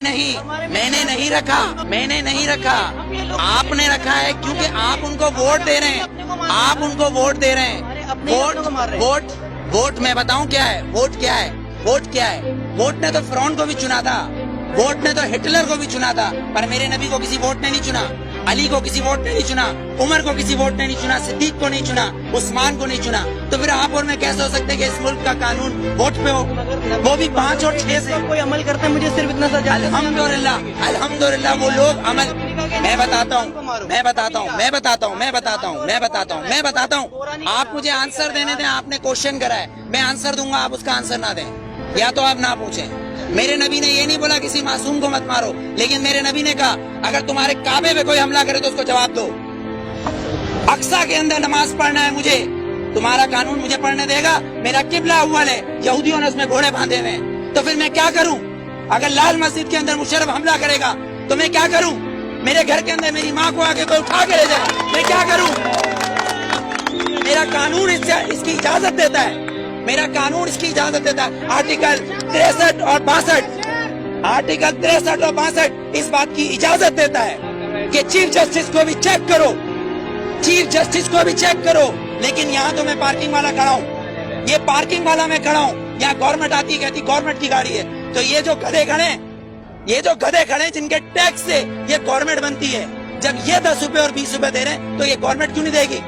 نہیں، میں نے نہیں رکھا، میں نے نہیں رکھا، آپ نے رکھا ہے کیونکہ آپ ان کو ووٹ دے رہے ہیں، آپ ان کو ووٹ دے رہے ہیں۔ ووٹ میں بتاؤں کیا ہے، ووٹ کیا ہے، ووٹ کیا ہے؟ ووٹ نے تو فرعون کو بھی چنا تھا، ووٹ نے تو ہٹلر کو بھی چنا تھا، پر میرے نبی کو کسی ووٹ نے نہیں چنا، علی کو کسی ووٹ نے نہیں چنا، عمر کو کسی ووٹ نے نہیں چنا، صدیق کو نہیں چنا، عثمان کو نہیں چنا۔ تو پھر آپ اور میں کیسے ہو سکتے کہ اس ملک کا قانون ووٹ پہ ہو، وہ بھی 5 اور 6 سے؟ کوئی عمل کرتا ہے، مجھے صرف اتنا سا جاننا ہے۔ الحمدللہ الحمدللہ وہ لوگ عمل، میں بتاتا ہوں، آپ مجھے آنسر دینے دیں، آپ نے کوشچن کرا ہے، میں آنسر دوں گا، آپ اس کا آنسر نہ دیں، یا تو آپ نہ پوچھیں۔ میرے نبی نے یہ نہیں بولا کسی معصوم کو مت مارو، لیکن میرے نبی نے کہا اگر تمہارے کعبے پہ کوئی حملہ کرے تو اس کو جواب دو۔ اقصی کے اندر نماز پڑھنا ہے مجھے، تمہارا قانون مجھے پڑھنے دے گا؟ میرا قبلہ اول ہے، یہودیوں نے اس میں گھوڑے باندھے ہوئے ہیں، تو پھر میں کیا کروں؟ اگر لال مسجد کے اندر مشرف حملہ کرے گا تو میں کیا کروں؟ میرے گھر کے اندر میری ماں کو آ کے کوئی اٹھا کے لے جائے، میں کیا کروں؟ میرا قانون اس کی اجازت دیتا ہے، میرا قانون اس کی اجازت دیتا ہے۔ آرٹیکل 63 اور 62، آرٹیکل 63 اور 62 اس بات کی اجازت دیتا ہے کہ چیف جسٹس کو بھی چیک کرو، چیف جسٹس کو بھی چیک کرو۔ لیکن یہاں تو میں پارکنگ والا کھڑا ہوں، یہ پارکنگ والا میں کھڑا ہوں، یہاں گورنمنٹ آتی ہے کہتی گورنمنٹ کی گاڑی ہے، تو یہ جو گدھے کھڑے ہیں، یہ جو گدھے کھڑے ہیں جن کے ٹیکس سے یہ گورنمنٹ بنتی ہے، جب یہ 10 روپے اور 20 روپے دے رہے ہیں تو یہ گورنمنٹ کیوں نہیں دے گی؟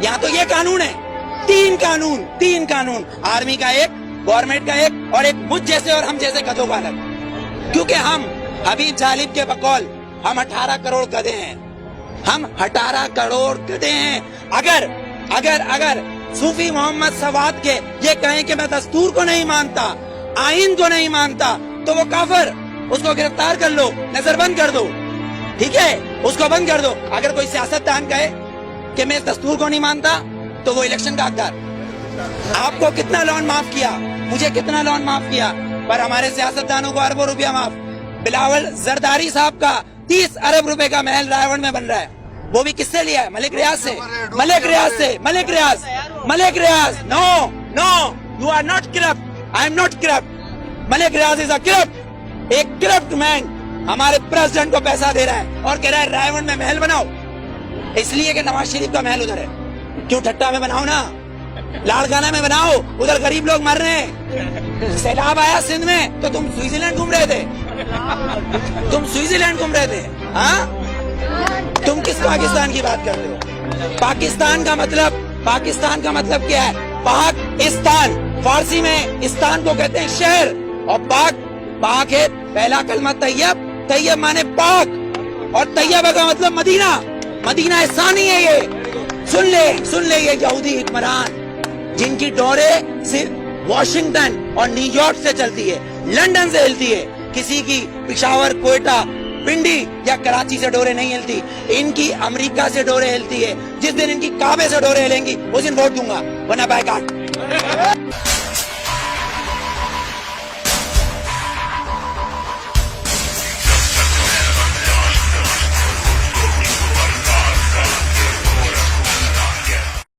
یہاں تو یہ قانون ہے، تین قانون، آرمی کا ایک، گورنمنٹ کا ایک، اور ایک مجھ جیسے اور ہم جیسے گدھوں کا الگ، کیونکہ ہم حبیب جالب کے بقول ہم 18 کروڑ گدھے ہیں، ہم 18 کروڑ گدھے ہیں۔ اگر صوفی محمد سواد کے یہ کہیں کہ میں دستور کو نہیں مانتا، آئین کو نہیں مانتا، تو وہ کافر، اس کو گرفتار کر لو، نظر بند کر دو، ٹھیک ہے، اس کو بند کر دو۔ اگر کوئی سیاستدان کہے کہ میں دستور کو نہیں مانتا تو وہ الیکشن کا حقدار۔ آپ کو کتنا لون معاف کیا، مجھے کتنا لون معاف کیا، پر ہمارے سیاستدانوں کو اربوں روپیہ معاف۔ بلاول زرداری صاحب کا 30 ارب روپے کا محل رائے گڑھ میں بن رہا ہے، وہ بھی کس سے لیا ہے؟ ملک ریاض سے، Malik Riaz. No, you are not corrupt, I am not corrupt, Malik Riaz is a corrupt, ایک کرپٹ مین ہمارے پریزیڈنٹ کو پیسہ دے رہا ہے اور کہہ رہا ہے رائے گڑھ میں محل بناؤ، اس لیے کہ نواز شریف کا محل ادھر ہے۔ کیوں ٹھٹا میں بناؤ نا، لاڑکانہ میں بناؤ، ادھر غریب لوگ مر رہے ہیں۔ سیلاب آیا سندھ میں تو تم سوئٹزرلینڈ گھوم رہے تھے، ہاں؟ تم کس پاکستان کی بات کر رہے ہو؟ پاکستان کا مطلب کیا ہے؟ پاکستان، فارسی میں استان کو کہتے ہیں شہر، اور پاک ہے پہلا کلمہ طیب مانے پاک، اور طیبہ کا مطلب مدینہ ثانی ہے۔ یہ سن لے یہ یہودی حکمران جن کی ڈوریں صرف واشنگٹن اور نیو یارک سے چلتی ہے، لندن سے ہلتی ہے، کسی کی پشاور، کوئٹہ، پنڈی یا کراچی سے ڈوریں نہیں ہلتی، ان کی امریکہ سے ڈوریں ہلتی ہے۔ جس دن ان کی کعبے سے ڈوریں ہلیں گی اس دن ووٹ دوں گا، ورنہ بائیکاٹ۔